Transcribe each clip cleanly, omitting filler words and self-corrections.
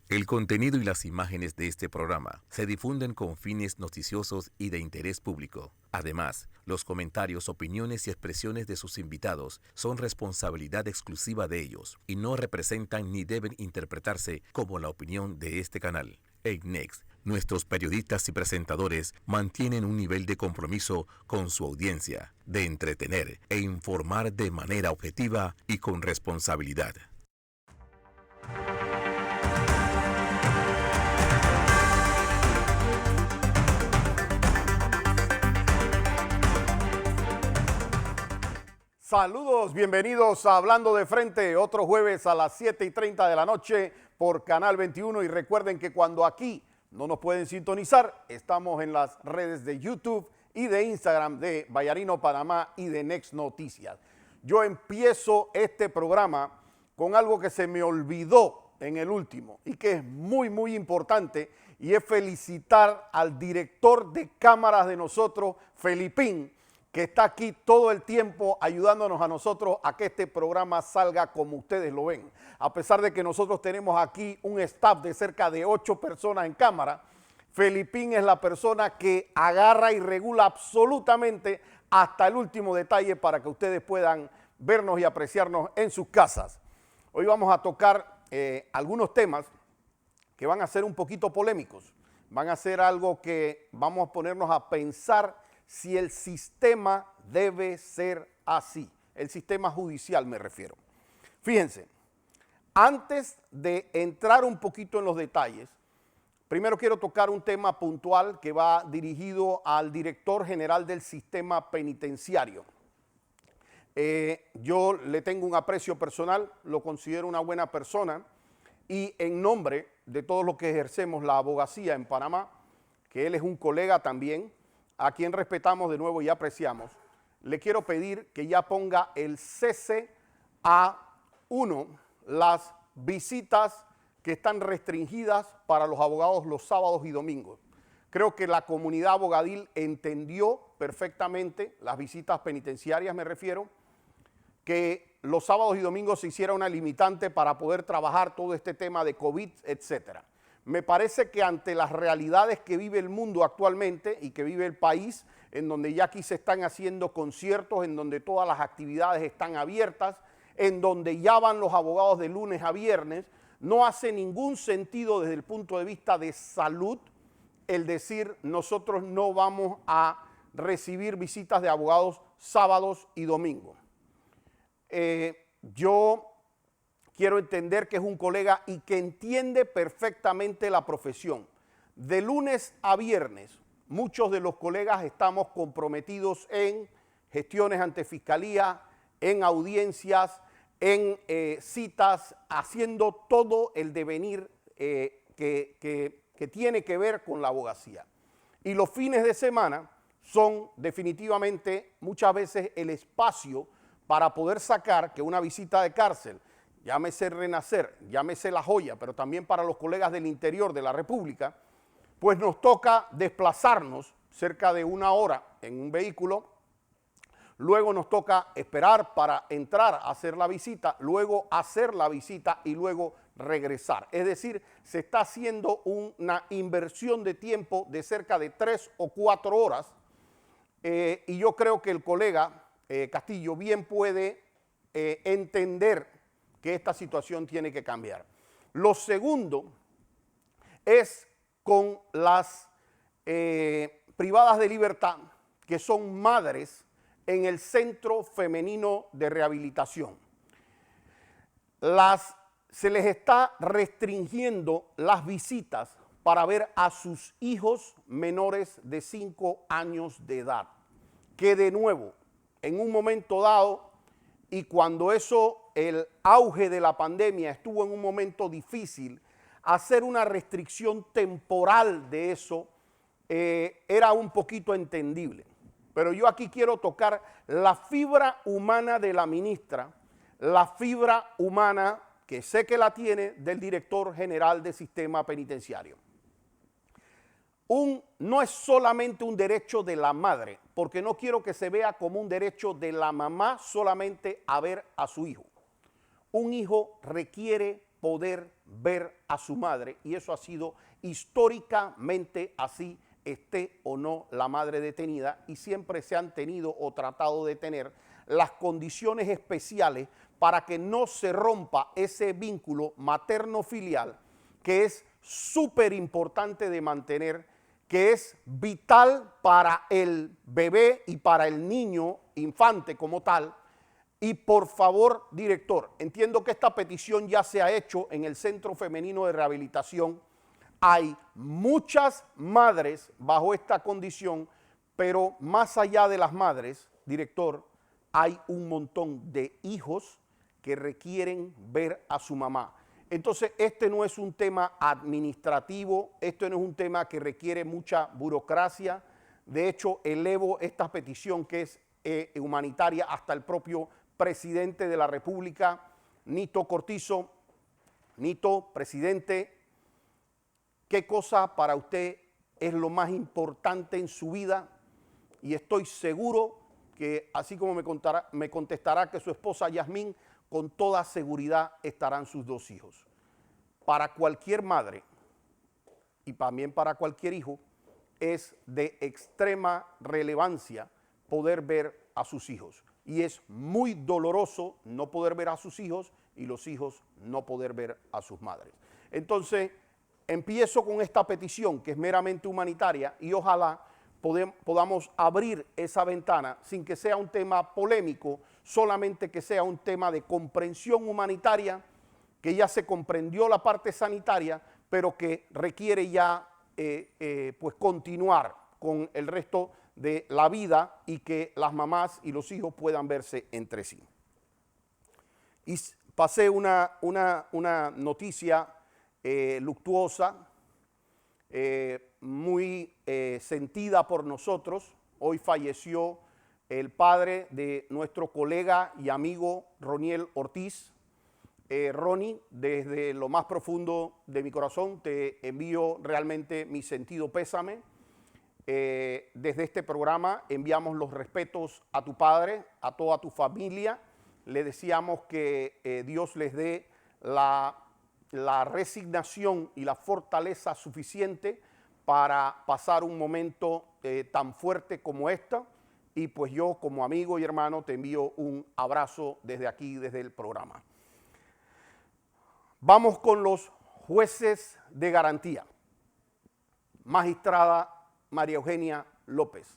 El contenido y las imágenes de este programa se difunden con fines noticiosos y de interés público. Además, los comentarios, opiniones y expresiones de sus invitados son responsabilidad exclusiva de ellos y no representan ni deben interpretarse como la opinión de este canal. En Next, nuestros periodistas y presentadores mantienen un nivel de compromiso con su audiencia, de entretener e informar de manera objetiva y con responsabilidad. Saludos, bienvenidos a Hablando de Frente, otro jueves a las 7:30 de la noche por Canal 21 y recuerden que cuando aquí no nos pueden sintonizar, estamos en las redes de YouTube y de Instagram de Vallarino Panamá y de Next Noticias. Yo empiezo este programa con algo que se me olvidó en el último y que es muy importante y es felicitar al director de cámaras de nosotros, Felipín, que está aquí todo el tiempo ayudándonos a nosotros a que este programa salga como ustedes lo ven. A pesar de que nosotros tenemos aquí un staff de cerca de 8 personas en cámara, Felipín es la persona que agarra y regula absolutamente hasta el último detalle para que ustedes puedan vernos y apreciarnos en sus casas. Hoy vamos a tocar algunos temas que van a ser un poquito polémicos. Van a ser algo que vamos a ponernos a pensar si el sistema debe ser así, el sistema judicial me refiero. Fíjense, antes de entrar un poquito en los detalles, primero quiero tocar un tema puntual que va dirigido al director general del sistema penitenciario. Yo le tengo un aprecio personal, lo considero una buena persona y en nombre de todos los que ejercemos la abogacía en Panamá, que él es un colega también, a quien respetamos de nuevo y apreciamos, le quiero pedir que ya ponga el cese a las visitas que están restringidas para los abogados los sábados y domingos. Creo que la comunidad abogadil entendió perfectamente, las visitas penitenciarias me refiero, que los sábados y domingos se hiciera una limitante para poder trabajar todo este tema de COVID, etcétera. Me parece que ante las realidades que vive el mundo actualmente y que vive el país, en donde ya aquí se están haciendo conciertos, en donde todas las actividades están abiertas, en donde ya van los abogados de lunes a viernes, no hace ningún sentido desde el punto de vista de salud el decir nosotros no vamos a recibir visitas de abogados sábados y domingos. Yo quiero entender que es un colega y que entiende perfectamente la profesión. De lunes a viernes, muchos de los colegas estamos comprometidos en gestiones ante fiscalía, en audiencias, en citas, haciendo todo el devenir que tiene que ver con la abogacía. Y los fines de semana son definitivamente muchas veces el espacio para poder sacar que una visita de cárcel, llámese Renacer, llámese La Joya, pero también para los colegas del interior de la República, pues nos toca desplazarnos cerca de 1 hora en un vehículo, luego nos toca esperar para entrar a hacer la visita, luego hacer la visita y luego regresar. Es decir, se está haciendo una inversión de tiempo de cerca de 3 o 4 horas y yo creo que el colega Castillo bien puede entender que esta situación tiene que cambiar. Lo segundo es con las privadas de libertad, que son madres en el Centro Femenino de Rehabilitación. Se les está restringiendo las visitas para ver a sus hijos menores de 5 años de edad, que de nuevo, en un momento dado, y cuando el auge de la pandemia estuvo en un momento difícil, hacer una restricción temporal de eso era un poquito entendible. Pero yo aquí quiero tocar la fibra humana de la ministra, la fibra humana que sé que la tiene del director general del sistema penitenciario. No es solamente un derecho de la madre, porque no quiero que se vea como un derecho de la mamá solamente a ver a su hijo. Un hijo requiere poder ver a su madre, y eso ha sido históricamente así, esté o no la madre detenida, y siempre se han tenido o tratado de tener las condiciones especiales para que no se rompa ese vínculo materno-filial que es súper importante de mantener, que es vital para el bebé y para el niño infante como tal. Y por favor, director, entiendo que esta petición ya se ha hecho en el Centro Femenino de Rehabilitación. Hay muchas madres bajo esta condición, pero más allá de las madres, director, hay un montón de hijos que requieren ver a su mamá. Entonces, este no es un tema administrativo, esto no es un tema que requiere mucha burocracia. De hecho, elevo esta petición que es humanitaria hasta el propio presidente de la República, Nito Cortizo. Nito, presidente, ¿qué cosa para usted es lo más importante en su vida? Y estoy seguro que, así como me contestará que su esposa Yasmín, con toda seguridad estarán sus dos hijos. Para cualquier madre y también para cualquier hijo es de extrema relevancia poder ver a sus hijos. Y es muy doloroso no poder ver a sus hijos y los hijos no poder ver a sus madres. Entonces, empiezo con esta petición que es meramente humanitaria y ojalá podamos abrir esa ventana sin que sea un tema polémico, solamente que sea un tema de comprensión humanitaria, que ya se comprendió la parte sanitaria, pero que requiere ya pues continuar con el resto de la vida y que las mamás y los hijos puedan verse entre sí. Y pasé una noticia luctuosa, muy sentida por nosotros. Hoy falleció el padre de nuestro colega y amigo Roniel Ortiz. Ronnie, desde lo más profundo de mi corazón te envío realmente mi sentido pésame. Desde este programa enviamos los respetos a tu padre, a toda tu familia. Le deseamos que Dios les dé la resignación y la fortaleza suficiente para pasar un momento tan fuerte como esta. Y pues yo como amigo y hermano te envío un abrazo desde aquí, desde el programa. Vamos con los jueces de garantía. Magistrada María Eugenia López,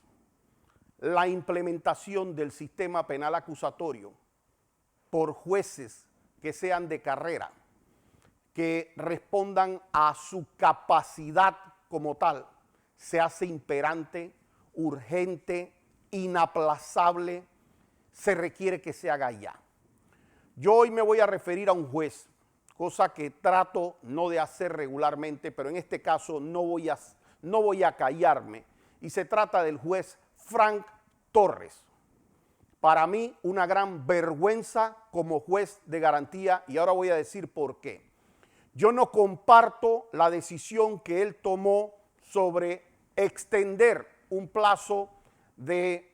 la implementación del sistema penal acusatorio por jueces que sean de carrera, que respondan a su capacidad como tal, se hace imperante, urgente, inaplazable, se requiere que se haga ya. Yo hoy me voy a referir a un juez, cosa que trato no de hacer regularmente, pero en este caso no voy a callarme, y se trata del juez Frank Torres. Para mí una gran vergüenza como juez de garantía, y ahora voy a decir por qué. Yo no comparto la decisión que él tomó sobre extender un plazo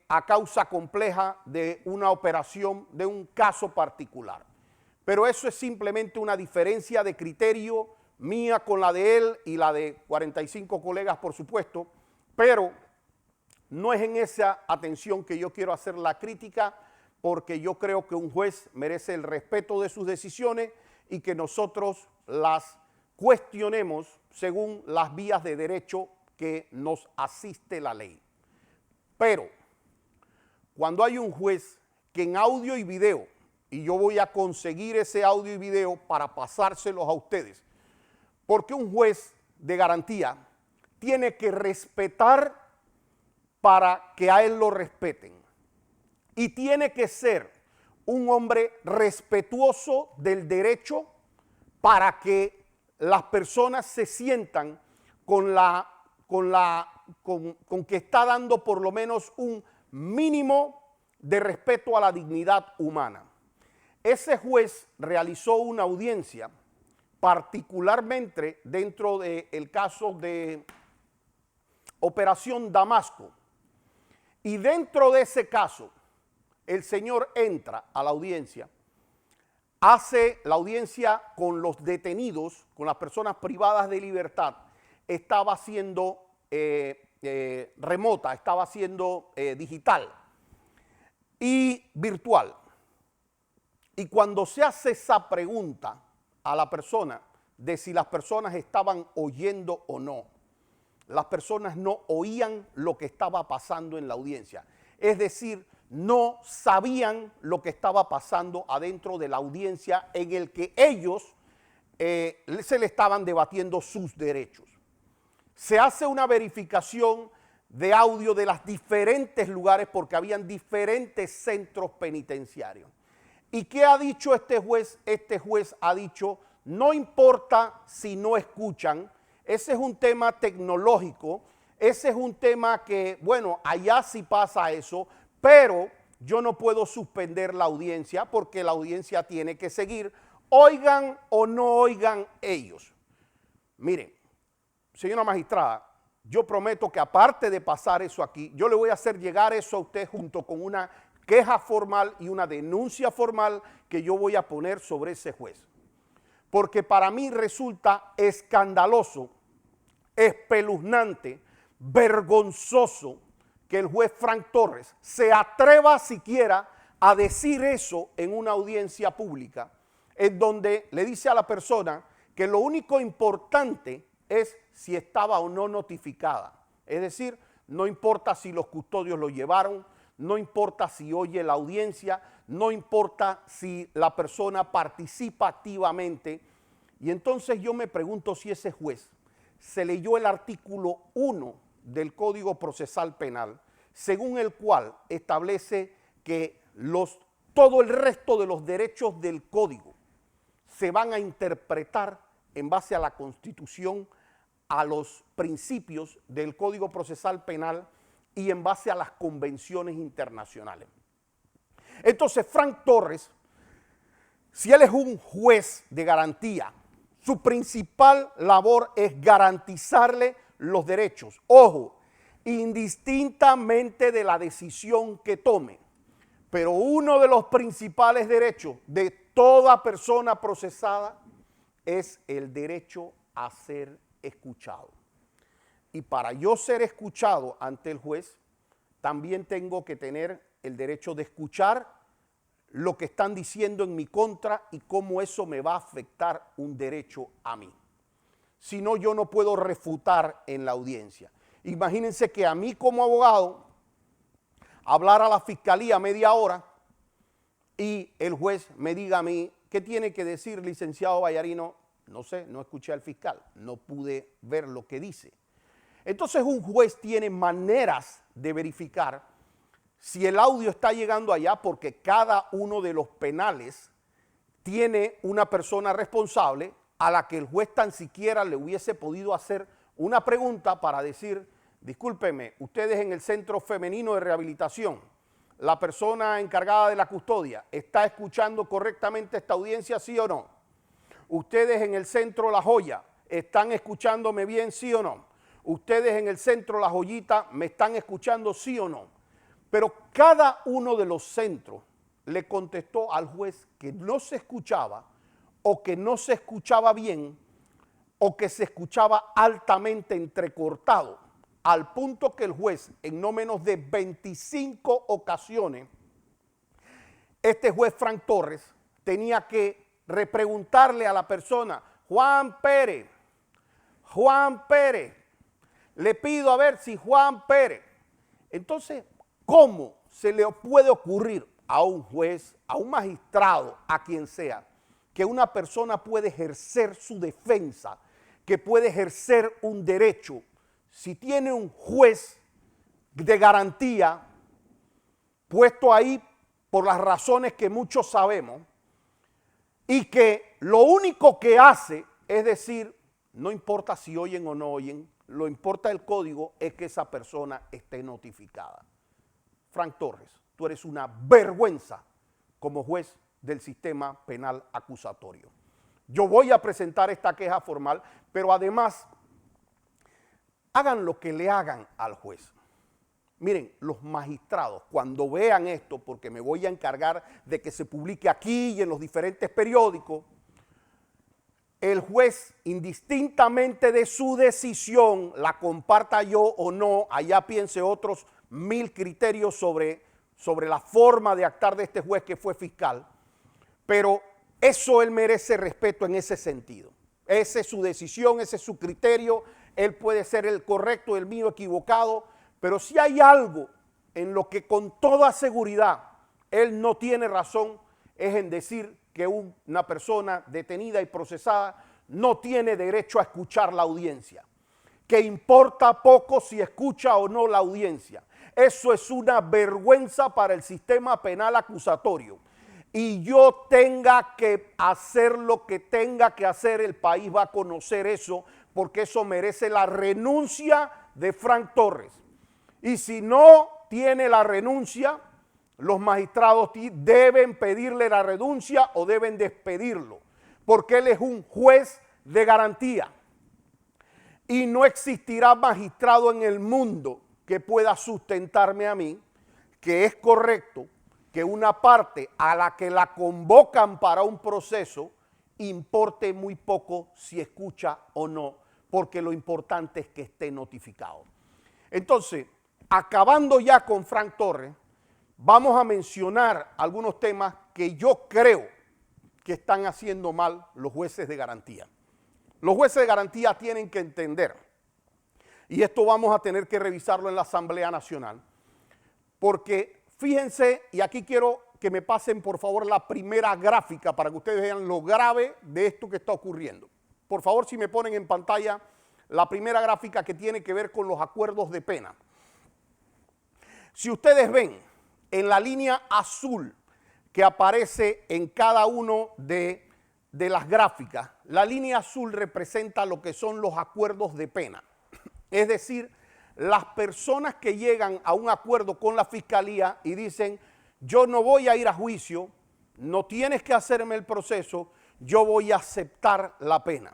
a causa compleja de una operación, de un caso particular. Pero eso es simplemente una diferencia de criterio mía con la de él y la de 45 colegas, por supuesto, pero no es en esa atención que yo quiero hacer la crítica, porque yo creo que un juez merece el respeto de sus decisiones y que nosotros las cuestionemos según las vías de derecho que nos asiste la ley. Pero cuando hay un juez que en audio y video, y yo voy a conseguir ese audio y video para pasárselos a ustedes, porque un juez de garantía tiene que respetar para que a él lo respeten. Y tiene que ser un hombre respetuoso del derecho para que las personas se sientan con que está dando por lo menos un mínimo de respeto a la dignidad humana. Ese juez realizó una audiencia, particularmente dentro del caso de Operación Damasco. Y dentro de ese caso, el señor entra a la audiencia hace la audiencia con los detenidos, con las personas privadas de libertad, estaba siendo remota, estaba siendo digital y virtual. Y cuando se hace esa pregunta a la persona de si las personas estaban oyendo o no, las personas no oían lo que estaba pasando en la audiencia. Es decir, no sabían lo que estaba pasando adentro de la audiencia en el que ellos se le estaban debatiendo sus derechos. Se hace una verificación de audio de los diferentes lugares porque habían diferentes centros penitenciarios. ¿Y qué ha dicho este juez? Este juez ha dicho, no importa si no escuchan, ese es un tema tecnológico, ese es un tema que, bueno, allá sí pasa eso, pero yo no puedo suspender la audiencia porque la audiencia tiene que seguir, oigan o no oigan ellos. Miren, señora magistrada, yo prometo que aparte de pasar eso aquí, yo le voy a hacer llegar eso a usted junto con una queja formal y una denuncia formal que yo voy a poner sobre ese juez. Porque para mí resulta escandaloso, espeluznante, vergonzoso que el juez Frank Torres se atreva siquiera a decir eso en una audiencia pública, en donde le dice a la persona que lo único importante es si estaba o no notificada. Es decir, no importa si los custodios lo llevaron, no importa si oye la audiencia, no importa si la persona participa activamente. Y entonces yo me pregunto si ese juez se leyó el artículo 1 del Código Procesal Penal, según el cual establece que todo el resto de los derechos del Código se van a interpretar en base a la Constitución, a los principios del Código Procesal Penal y en base a las convenciones internacionales. Entonces, Frank Torres, si él es un juez de garantía, su principal labor es garantizarle los derechos. Ojo, indistintamente de la decisión que tome. Pero uno de los principales derechos de toda persona procesada es el derecho a ser escuchado. Y para yo ser escuchado ante el juez, también tengo que tener el derecho de escuchar lo que están diciendo en mi contra y cómo eso me va a afectar un derecho a mí. Si no, yo no puedo refutar en la audiencia. Imagínense que a mí como abogado, hablar a la fiscalía media hora y el juez me diga a mí, ¿qué tiene que decir, licenciado Vallarino? No sé, no escuché al fiscal, no pude ver lo que dice. Entonces un juez tiene maneras de verificar si el audio está llegando allá, porque cada uno de los penales tiene una persona responsable a la que el juez tan siquiera le hubiese podido hacer una pregunta para decir, discúlpeme, ustedes en el Centro Femenino de Rehabilitación, la persona encargada de la custodia, ¿está escuchando correctamente esta audiencia, sí o no? Ustedes en el Centro La Joya, ¿están escuchándome bien, sí o no? Ustedes en el Centro La Joyita, ¿me están escuchando, sí o no? Pero cada uno de los centros le contestó al juez que no se escuchaba o que no se escuchaba bien o que se escuchaba altamente entrecortado, al punto que el juez en no menos de 25 ocasiones, este juez Frank Torres tenía que repreguntarle a la persona, Juan Pérez, le pido a ver si Juan Pérez. Entonces, ¿cómo se le puede ocurrir a un juez, a un magistrado, a quien sea, que una persona puede ejercer su defensa, que puede ejercer un derecho, si tiene un juez de garantía puesto ahí por las razones que muchos sabemos, y que lo único que hace es decir, no importa si oyen o no oyen, lo importa el código es que esa persona esté notificada? Frank Torres, tú eres una vergüenza como juez del sistema penal acusatorio. Yo voy a presentar esta queja formal, pero además, hagan lo que le hagan al juez. Miren, los magistrados, cuando vean esto, porque me voy a encargar de que se publique aquí y en los diferentes periódicos, el juez, indistintamente de su decisión, la comparta yo o no, allá piense otros 1000 criterios sobre la forma de actuar de este juez que fue fiscal, pero eso él merece respeto en ese sentido. Esa es su decisión, ese es su criterio, él puede ser el correcto, el mío equivocado, pero si hay algo en lo que con toda seguridad él no tiene razón, es en decir que una persona detenida y procesada no tiene derecho a escuchar la audiencia, que importa poco si escucha o no la audiencia. Eso es una vergüenza para el sistema penal acusatorio. Y yo tenga que hacer lo que tenga que hacer, el país va a conocer eso, porque eso merece la renuncia de Frank Torres. Y si no tiene la renuncia, los magistrados deben pedirle la renuncia o deben despedirlo, porque él es un juez de garantía. Y no existirá magistrado en el mundo que pueda sustentarme a mí que es correcto que una parte a la que la convocan para un proceso importe muy poco si escucha o no, porque lo importante es que esté notificado. Entonces, acabando ya con Frank Torres, vamos a mencionar algunos temas que yo creo que están haciendo mal los jueces de garantía. Los jueces de garantía tienen que entender, y esto vamos a tener que revisarlo en la Asamblea Nacional, porque fíjense, y aquí quiero que me pasen por favor la primera gráfica para que ustedes vean lo grave de esto que está ocurriendo. Por favor, si me ponen en pantalla la primera gráfica que tiene que ver con los acuerdos de pena. Si ustedes ven en la línea azul que aparece en cada uno de las gráficas, la línea azul representa lo que son los acuerdos de pena. Es decir, las personas que llegan a un acuerdo con la fiscalía y dicen, yo no voy a ir a juicio, no tienes que hacerme el proceso, yo voy a aceptar la pena.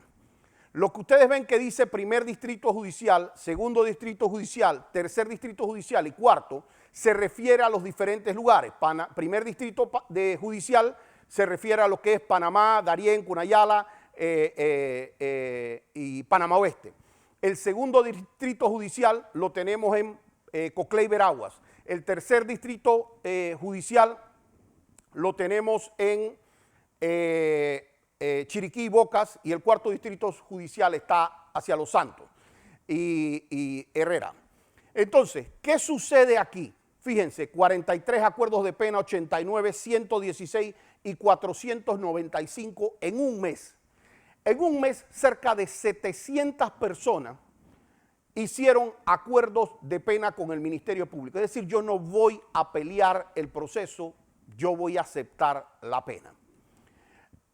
Lo que ustedes ven que dice primer distrito judicial, segundo distrito judicial, tercer distrito judicial y cuarto, se refiere a los diferentes lugares. Primer distrito judicial se refiere a lo que es Panamá, Darién, Cunayala y Panamá Oeste. El segundo distrito judicial lo tenemos en Coclé y Veraguas. El tercer distrito judicial lo tenemos en Chiriquí y Bocas, y el cuarto distrito judicial está hacia Los Santos y Herrera. Entonces, ¿qué sucede aquí? Fíjense, 43 acuerdos de pena, 89, 116 y 495 en un mes. En un mes, cerca de 700 personas hicieron acuerdos de pena con el Ministerio Público. Es decir, yo no voy a pelear el proceso, yo voy a aceptar la pena.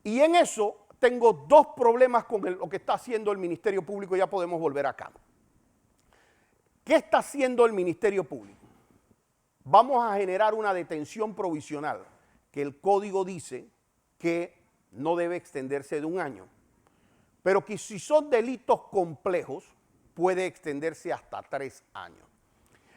Y en eso tengo dos problemas con lo que está haciendo el Ministerio Público, ya podemos volver acá. ¿Qué está haciendo el Ministerio Público? Vamos a generar una detención provisional que el código dice que no debe extenderse de 1 año, pero que si son delitos complejos puede extenderse hasta 3 años.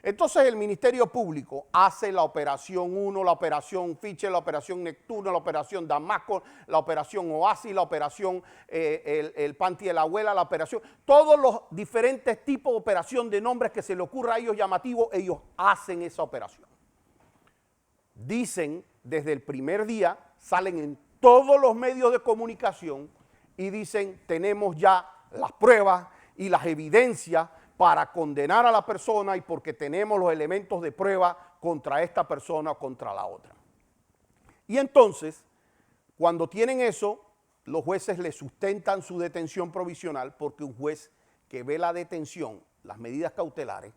Entonces el Ministerio Público hace la operación 1, la operación Fiche, la operación Neptuno, la operación Damasco, la operación Oasis, la operación el Panty de la Abuela, la operación, todos los diferentes tipos de operación de nombres que se le ocurra a ellos llamativos, ellos hacen esa operación. Dicen desde el primer día, salen en todos los medios de comunicación y dicen tenemos ya las pruebas y las evidencias para condenar a la persona y porque tenemos los elementos de prueba contra esta persona o contra la otra. Y entonces, cuando tienen eso, los jueces le sustentan su detención provisional porque un juez que ve la detención, las medidas cautelares,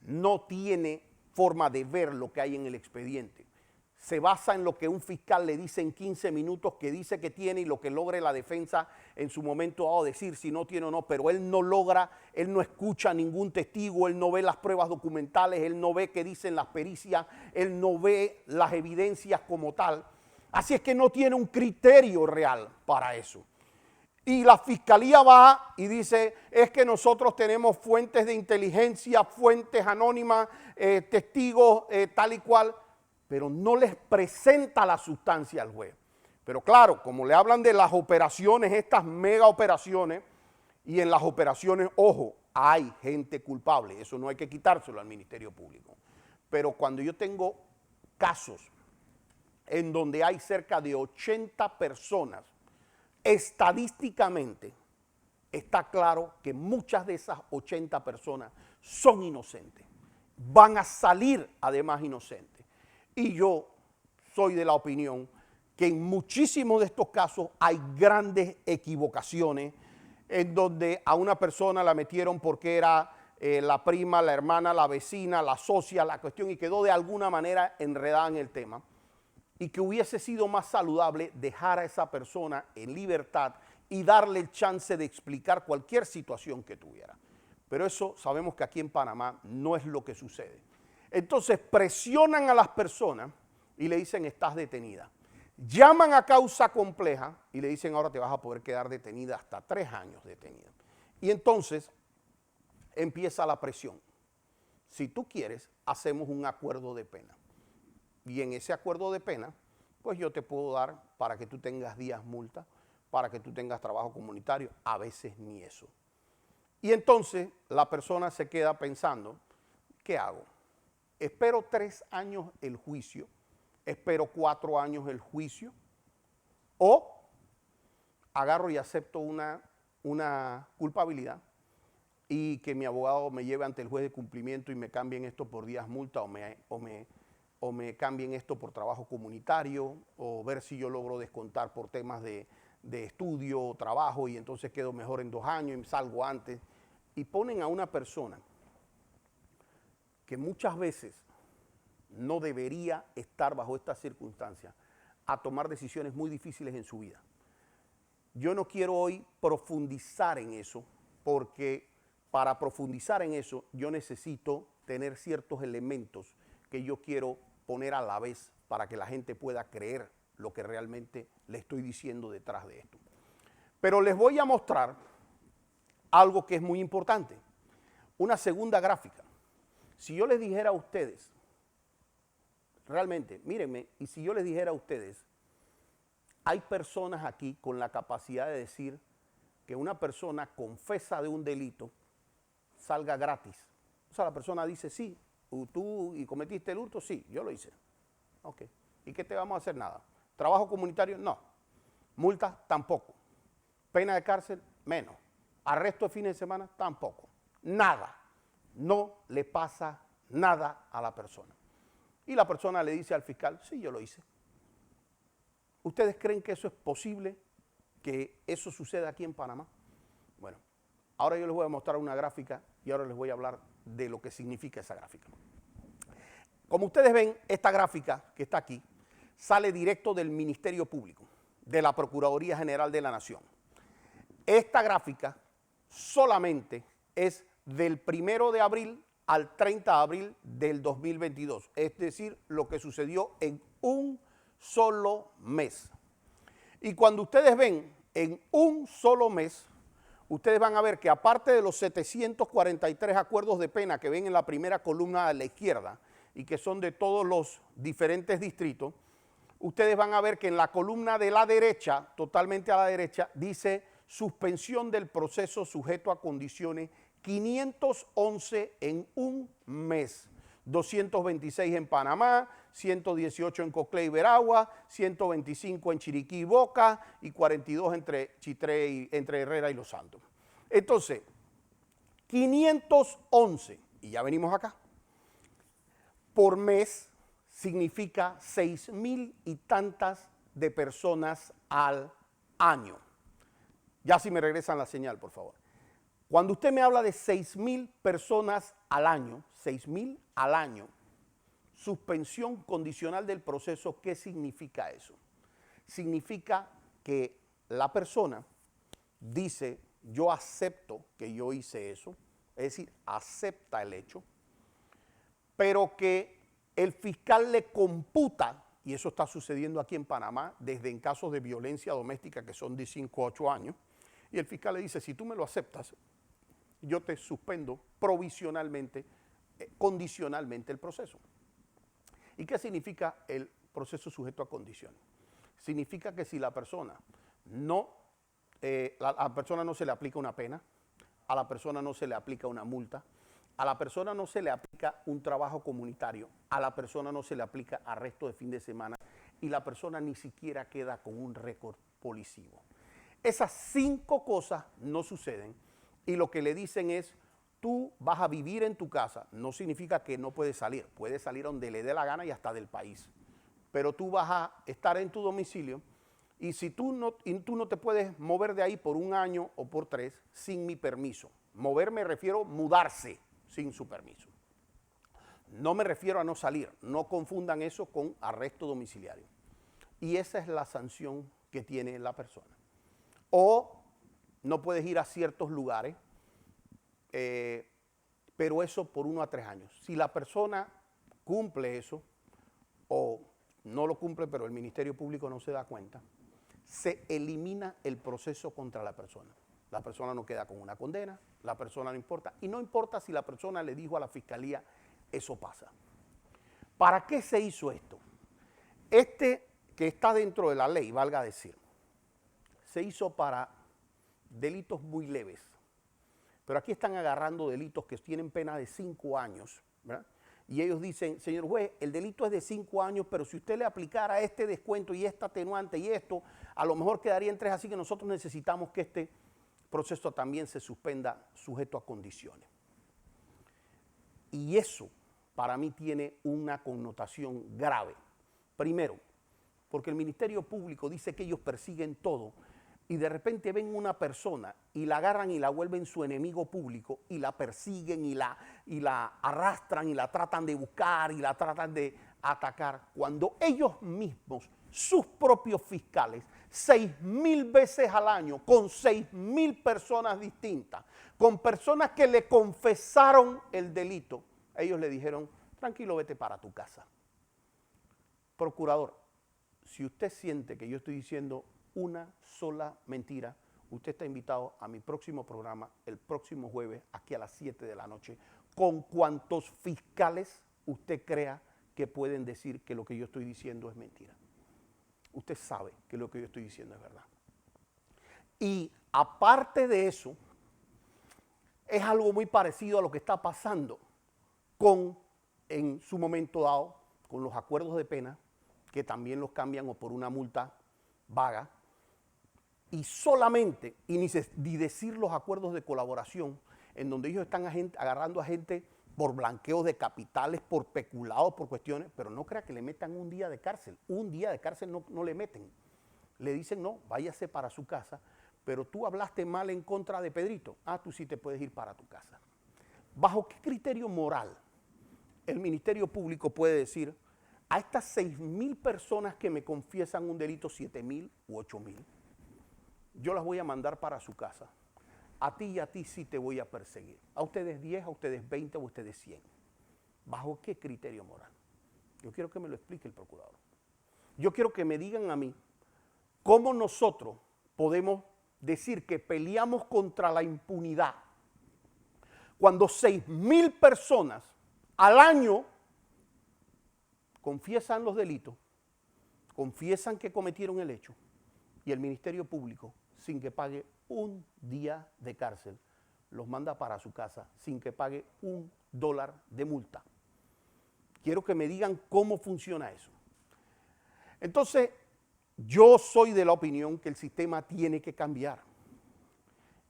no tiene forma de ver lo que hay en el expediente. Se basa en lo que un fiscal le dice en 15 minutos que dice que tiene y lo que logre la defensa en su momento dado decir si no tiene o no, pero él no logra, él no escucha a ningún testigo, él no ve las pruebas documentales, él no ve qué dicen las pericias, él no ve las evidencias como tal. Así es que no tiene un criterio real para eso. Y la fiscalía va y dice, es que nosotros tenemos fuentes de inteligencia, fuentes anónimas, testigos, tal y cual, pero no les presenta la sustancia al juez. Pero claro, como le hablan de las operaciones, estas mega operaciones, y en las operaciones, ojo, hay gente culpable, eso no hay que quitárselo al Ministerio Público. Pero cuando yo tengo casos en donde hay cerca de 80 personas, estadísticamente está claro que muchas de esas 80 personas son inocentes, van a salir además inocentes. Y yo soy de la opinión que en muchísimos de estos casos hay grandes equivocaciones en donde a una persona la metieron porque era la prima, la hermana, la vecina, la socia, la cuestión, y quedó de alguna manera enredada en el tema. Y que hubiese sido más saludable dejar a esa persona en libertad y darle el chance de explicar cualquier situación que tuviera. Pero eso sabemos que aquí en Panamá no es lo que sucede. Entonces presionan a las personas y le dicen estás detenida. Llaman a causa compleja y le dicen ahora te vas a poder quedar detenida hasta 3 años detenida. Y entonces empieza la presión. Si tú quieres, hacemos un acuerdo de pena. Y en ese acuerdo de pena, pues yo te puedo dar para que tú tengas días multa, para que tú tengas trabajo comunitario, a veces ni eso. Y entonces la persona se queda pensando, ¿qué hago? ¿Espero 3 años el juicio? ¿Espero 4 años el juicio? ¿O agarro y acepto una culpabilidad y que mi abogado me lleve ante el juez de cumplimiento y me cambien esto por días multa o me cambien esto por trabajo comunitario, o ver si yo logro descontar por temas de estudio o trabajo y entonces quedo mejor en 2 años y salgo antes? Y ponen a una persona que muchas veces no debería estar bajo estas circunstancias a tomar decisiones muy difíciles en su vida. Yo no quiero hoy profundizar en eso, porque para profundizar en eso yo necesito tener ciertos elementos que yo quiero poner a la vez para que la gente pueda creer lo que realmente le estoy diciendo detrás de esto. Pero les voy a mostrar algo que es muy importante, una segunda gráfica. Si yo les dijera a ustedes, realmente, mírenme, y si yo les dijera a ustedes, hay personas aquí con la capacidad de decir que una persona confesa de un delito salga gratis. O sea, la persona dice, sí, tú y cometiste el hurto, sí, yo lo hice. Ok, ¿y qué te vamos a hacer? Nada. ¿Trabajo comunitario? No. ¿Multas? Tampoco. ¿Pena de cárcel? Menos. ¿Arresto de fines de semana? Tampoco. Nada. No le pasa nada a la persona. Y la persona le dice al fiscal, sí, yo lo hice. ¿Ustedes creen que eso es posible, que eso suceda aquí en Panamá? Bueno, ahora yo les voy a mostrar una gráfica y ahora les voy a hablar de lo que significa esa gráfica. Como ustedes ven, esta gráfica que está aquí sale directo del Ministerio Público, de la Procuraduría General de la Nación. Esta gráfica solamente es del 1 de abril al 30 de abril del 2022, es decir, lo que sucedió en un solo mes. Y cuando ustedes ven en un solo mes, ustedes van a ver que aparte de los 743 acuerdos de pena que ven en la primera columna a la izquierda y que son de todos los diferentes distritos, ustedes van a ver que en la columna de la derecha, totalmente a la derecha, dice suspensión del proceso sujeto a condiciones, 511 en un mes, 226 en Panamá, 118 en Coclé y Veragua, 125 en Chiriquí y Boca y 42 entre Chitré y entre Herrera y Los Santos. Entonces, 511, y ya venimos acá, por mes significa 6,000 y tantas de personas al año. Ya si me regresan la señal, por favor. Cuando usted me habla de 6,000 personas al año, 6,000 al año, suspensión condicional del proceso, ¿qué significa eso? Significa que la persona dice, yo acepto que yo hice eso, es decir, acepta el hecho, pero que el fiscal le computa, y eso está sucediendo aquí en Panamá, desde en casos de violencia doméstica que son de 5 a 8 años, Y el fiscal le dice, si tú me lo aceptas, yo te suspendo provisionalmente, condicionalmente el proceso. ¿Y qué significa el proceso sujeto a condiciones? Significa que si la persona no, a la persona no se le aplica una pena, a la persona no se le aplica una multa, a la persona no se le aplica un trabajo comunitario, a la persona no se le aplica arresto de fin de semana y la persona ni siquiera queda con un récord policivo. Esas 5 cosas no suceden y lo que le dicen es, tú vas a vivir en tu casa. No significa que no puedes salir donde le dé la gana y hasta del país. Pero tú vas a estar en tu domicilio y si tú no te puedes mover de ahí por 1 año o por 3 sin mi permiso. Mover me refiero a mudarse sin su permiso. No me refiero a no salir. No confundan eso con arresto domiciliario. Y esa es la sanción que tiene la persona. O no puedes ir a ciertos lugares, pero eso por 1 a 3 años. Si la persona cumple eso, o no lo cumple, pero el Ministerio Público no se da cuenta, se elimina el proceso contra la persona. La persona no queda con una condena, la persona no importa. Y no importa si la persona le dijo a la fiscalía, eso pasa. ¿Para qué se hizo esto? Este que está dentro de la ley, valga decir, se hizo para delitos muy leves. Pero aquí están agarrando delitos que tienen pena de 5 años, ¿verdad? Y ellos dicen, señor juez, el delito es de 5 años, pero si usted le aplicara este descuento y esta atenuante y esto, a lo mejor quedaría en 3, así que nosotros necesitamos que este proceso también se suspenda sujeto a condiciones. Y eso para mí tiene una connotación grave. Primero, porque el Ministerio Público dice que ellos persiguen todo y de repente ven una persona y la agarran y la vuelven su enemigo público y la persiguen y la arrastran y la tratan de buscar y la tratan de atacar, cuando ellos mismos, sus propios fiscales, 6,000 veces al año, con 6,000 personas distintas, con personas que le confesaron el delito, ellos le dijeron, tranquilo, vete para tu casa. Procurador, si usted siente que yo estoy diciendo una sola mentira, usted está invitado a mi próximo programa el próximo jueves aquí a las 7 de la noche con cuantos fiscales usted crea que pueden decir que lo que yo estoy diciendo es mentira. Usted sabe que lo que yo estoy diciendo es verdad. Y aparte de eso, es algo muy parecido a lo que está pasando en su momento dado, con los acuerdos de pena, que también los cambian o por una multa vaga, y solamente, ni decir los acuerdos de colaboración, en donde ellos están agarrando a gente por blanqueos de capitales, por peculados, por cuestiones, pero no crea que le metan 1 día de cárcel. 1 día de cárcel no le meten. Le dicen, no, váyase para su casa, pero tú hablaste mal en contra de Pedrito. Ah, tú sí te puedes ir para tu casa. ¿Bajo qué criterio moral el Ministerio Público puede decir a estas 6,000 personas que me confiesan un delito, 7,000 u 8,000, yo las voy a mandar para su casa? A ti y a ti sí te voy a perseguir. A ustedes 10, a ustedes 20, a ustedes 100. ¿Bajo qué criterio moral? Yo quiero que me lo explique el procurador. Yo quiero que me digan a mí cómo nosotros podemos decir que peleamos contra la impunidad cuando 6,000 personas al año confiesan los delitos, confiesan que cometieron el hecho y el Ministerio Público, sin que pague 1 día de cárcel, los manda para su casa sin que pague $1 de multa. Quiero que me digan cómo funciona eso. Entonces, yo soy de la opinión que el sistema tiene que cambiar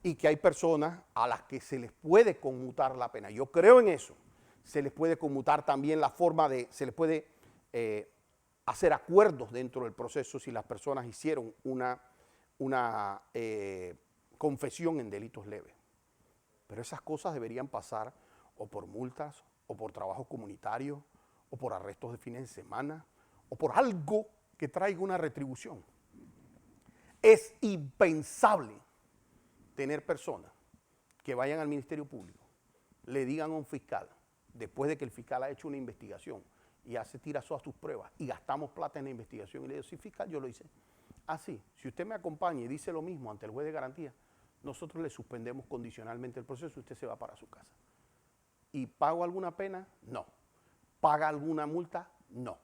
y que hay personas a las que se les puede conmutar la pena. Yo creo en eso. Se les puede conmutar también la forma de, se les puede hacer acuerdos dentro del proceso si las personas hicieron una confesión en delitos leves. Pero esas cosas deberían pasar o por multas, o por trabajo comunitario, o por arrestos de fines de semana, o por algo que traiga una retribución. Es impensable tener personas que vayan al Ministerio Público, le digan a un fiscal, después de que el fiscal ha hecho una investigación y tira todas sus pruebas y gastamos plata en la investigación y le digo, sí, fiscal, yo lo hice. Ah, sí, si usted me acompaña y dice lo mismo ante el juez de garantía, nosotros le suspendemos condicionalmente el proceso y usted se va para su casa. ¿Y pago alguna pena? No. ¿Paga alguna multa? No.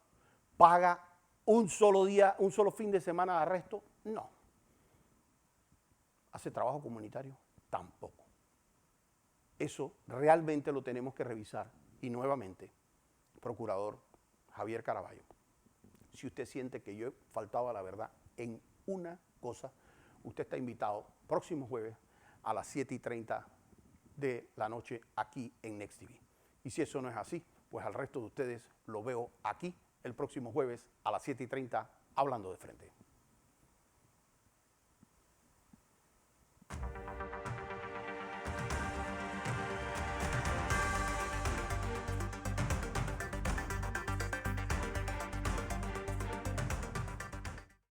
¿Paga un solo día, un solo fin de semana de arresto? No. ¿Hace trabajo comunitario? Tampoco. Eso realmente lo tenemos que revisar. Y nuevamente, procurador Javier Caraballo, si usted siente que yo he faltado a la verdad en una cosa, usted está invitado próximo jueves a las 7:30 de la noche aquí en Next TV. Y si eso no es así, pues al resto de ustedes lo veo aquí el próximo jueves a las 7:30 hablando de frente.